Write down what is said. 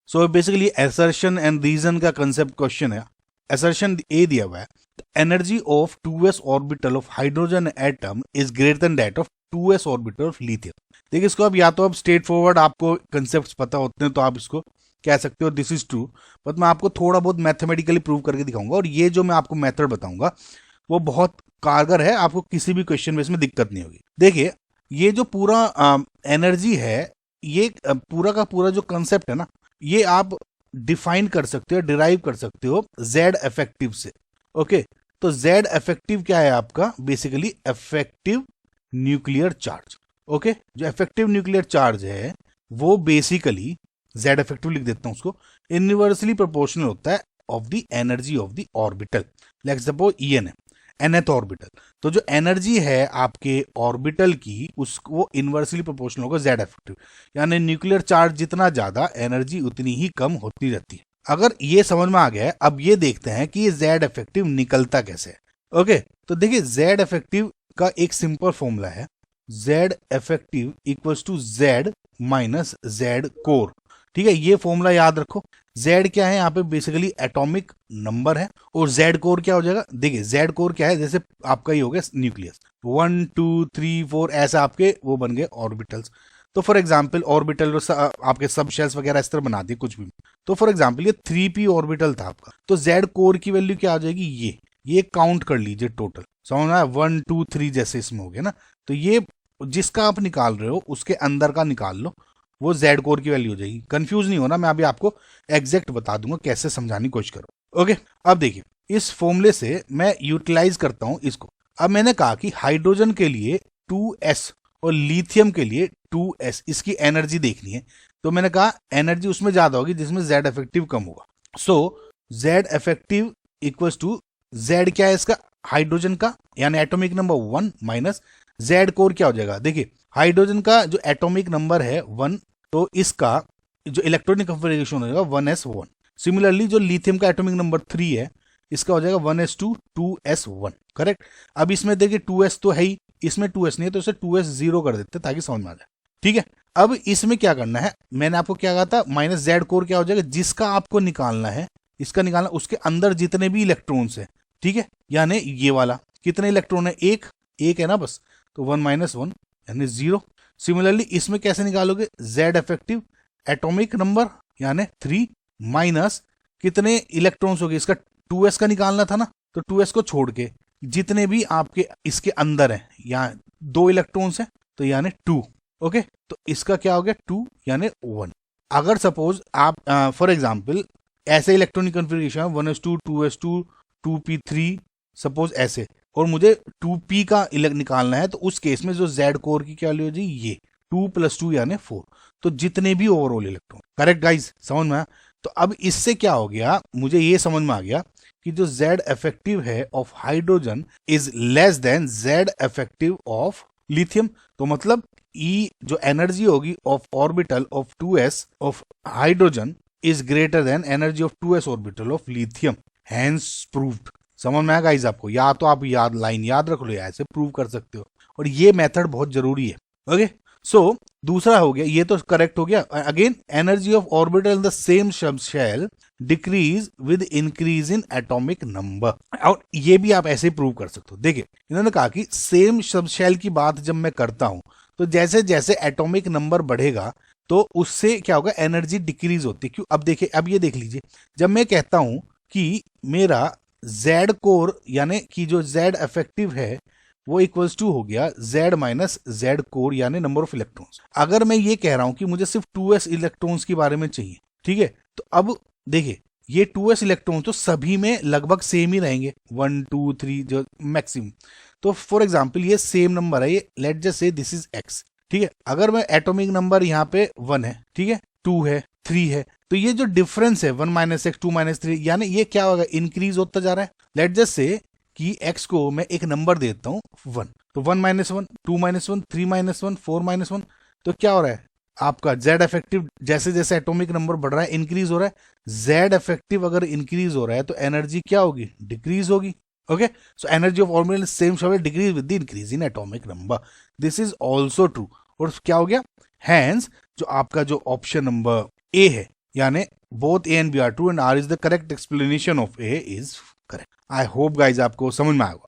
So basically assertion and reason का concept question है। Assertion A दिया हुआ है, energy of 2s orbital of hydrogen atom is greater than that of 2s orbital of lithium. देखिए इसको अब या तो अब स्ट्रेट फॉरवर्ड आपको कंसेप्ट पता होते हैं तो आप इसको कह सकते हो दिस इज ट्रू, बट मैं आपको थोड़ा बहुत मैथमेटिकली प्रूव करके दिखाऊंगा, और ये जो मैं आपको मेथड बताऊंगा वो बहुत कारगर है, आपको किसी भी क्वेश्चन में इसमें दिक्कत नहीं होगी। देखिए ये जो पूरा एनर्जी है, ये पूरा का पूरा जो कंसेप्ट है ना, ये आप डिफाइन कर सकते हो, डिराइव कर सकते हो जेड इफेक्टिव से। ओके, तो जेड इफेक्टिव क्या है आपका, basically effective nuclear charge. Okay, जो इफेक्टिव न्यूक्लियर चार्ज है वो बेसिकली जेड इफेक्टिव लिख देता हूं उसको, इनवर्सली प्रोपोर्शनल होता है of the energy of the orbital. Let's suppose En है, nth ऑर्बिटल, तो जो एनर्जी है आपके ऑर्बिटल की उसको वो इनवर्सली प्रोपोर्शनल होगा जेड इफेक्टिव, यानी न्यूक्लियर चार्ज जितना ज्यादा एनर्जी उतनी ही कम होती रहती है। अगर ये समझ में आ गया है, अब ये देखते हैं कि ये जेड इफेक्टिव निकलता कैसे है। ओके, तो देखिए जेड इफेक्टिव का एक सिंपल फॉर्मूला है, Z effective equals to Z minus Z core. ठीक है, ये फॉर्मूला याद रखो। Z क्या है यहाँ पे, बेसिकली एटॉमिक नंबर है, और Z कोर क्या हो जाएगा, देखिए Z कोर क्या है, जैसे आपका ही हो गया न्यूक्लियस 1 2 3 4 ऐसा आपके वो बन गए ऑर्बिटल्स। तो फॉर एग्जांपल ऑर्बिटल आपके सब शेल्स वगैरह इस तरह बना दिए कुछ भी, तो फॉर एग्जांपल ये 3p ऑर्बिटल था आपका, तो Z कोर की वैल्यू क्या आ जाएगी, ये काउंट कर लीजिए टोटल, समझ में 1 2 3 जैसे इसमें हो गया ना, तो ये जिसका आप निकाल रहे हो उसके अंदर का निकाल लो, वो जेड कोर की वैल्यू हो जाएगी। कंफ्यूज नहीं होना, मैं अभी आपको एग्जैक्ट बता दूंगा कैसे समझाने की कोशिश करो। ओके, अब देखिए इस फॉर्मूले से मैं यूटिलाइज करता हूं इसको। अब मैंने कहा कि हाइड्रोजन के लिए 2s और लिथियम के लिए 2s, इसकी एनर्जी देखनी है, तो मैंने कहा एनर्जी उसमें ज्यादा होगी जिसमें जेड इफेक्टिव कम होगा। So Z effective equals to Z क्या है इसका, हाइड्रोजन का यानी atomic number 1 minus Z core क्या हो जाएगा, देखिए हाइड्रोजन का जो एटॉमिक नंबर है 1, तो इसका जो इलेक्ट्रॉनिक कन्फिगरेशन हो जाएगा 1s1। सिमिलरली जो लिथियम का एटॉमिक नंबर 3 है, इसका हो जाएगा 1s2 2s1। करेक्ट, अब इसमें देखिए 2s तो है ही, इसमें 2s नहीं है, तो इसे 2s0 कर देते ताकि समझ में आ जाए। ठीक है, अब इसमें क्या करना है, मैंने आपको क्या कहा था, माइनस जेड कोर क्या हो जाएगा, जिसका आपको निकालना है, इसका निकालना उसके अंदर जितने भी इलेक्ट्रॉन्स है, ठीक है, यानी ये वाला कितने इलेक्ट्रॉन है, एक है ना बस, तो 1 - 1 यानी 0। सिमिलरली इसमें कैसे निकालोगे, जेड इफेक्टिव एटॉमिक नंबर यानी 3 माइनस कितने इलेक्ट्रॉन्स हो गए, इसका 2s का निकालना था ना, तो 2s को छोड़ के जितने भी आपके इसके अंदर है, यहाँ 2 इलेक्ट्रॉन्स हैं तो यानी 2। ओके, तो इसका क्या हो गया 2 यानी 1। अगर सपोज आप फॉर एग्जांपल ऐसे electronic configuration 1s2 2s2 2p3 suppose ऐसे, और मुझे 2p का निकालना है, तो उस केस में जो जेड कोर की क्या वैल्यू हो जाएगी, ये 2 + 2 यानी 4, तो जितने भी ओवरऑल इलेक्ट्रॉन। करेक्ट गाइज, समझ में आया। तो अब इससे क्या हो गया, मुझे ये समझ में आ गया कि जो जेड इफेक्टिव है of hydrogen is less than Z effective of lithium. तो मतलब ई जो एनर्जी होगी of orbital of 2s of hydrogen is greater than energy of 2s orbital of lithium, hence proved. समझ में आया गाइस आपको, या तो आप लाइन याद रख लो या ऐसे प्रूव कर सकते हो, और ये मेथड बहुत जरूरी है। ओके, सो दूसरा हो गया, ये तो करेक्ट हो गया। Again energy of orbital in the same subshell decrease with increase in atomic number, और ये भी आप ऐसे प्रूव कर सकते हो। देखिए इन्होंने कहा कि सेम सबशेल की बात जब मैं करता हूं, तो जैसे जैसे एटॉमिक नंबर बढ़ेगा तो उससे क्या होगा, एनर्जी डिक्रीज होती है। क्यों, अब देखिए, अब ये देख लीजिए, जब मैं कहता हूं कि मेरा जेड कोर यानी कि जो जेड इफेक्टिव है वो इक्वल्स टू हो गया जेड माइनस जेड कोर यानी नंबर ऑफ इलेक्ट्रॉन्स। अगर मैं ये कह रहा हूं कि मुझे सिर्फ 2s इलेक्ट्रॉन्स के बारे में चाहिए, ठीक है, तो अब देखिए ये 2s इलेक्ट्रॉन तो सभी में लगभग सेम ही रहेंगे, 1 2 3 जो मैक्सिमम। तो फॉर एग्जाम्पल ये सेम नंबर है, ये let just say this is x। ठीक है, अगर मैं एटॉमिक नंबर यहाँ पे 1 है, ठीक है, 2 है, 3 है, तो ये जो डिफरेंस है 1 - x 2 - 3 यानी ये क्या होगा, इंक्रीज होता जा रहा है। लेट जस्ट से कि x को मैं एक नंबर देता हूँ 1, तो 1 - 1 2 - 1 3 - 1 4 - 1, तो क्या हो रहा है आपका जेड इफेक्टिव, जैसे जैसे एटॉमिक नंबर बढ़ रहा है इंक्रीज हो रहा है। जेड इफेक्टिव अगर इंक्रीज हो रहा है तो एनर्जी क्या होगी, डिक्रीज होगी। Okay, so energy of orbital same shawl decrease with the increase in atomic number, this is also true. और क्या हो गया, हैंस जो आपका जो ऑप्शन नंबर ए है यानी both A and B are true and R is the correct explanation of A is correct. I hope guys आपको समझ में आएगा.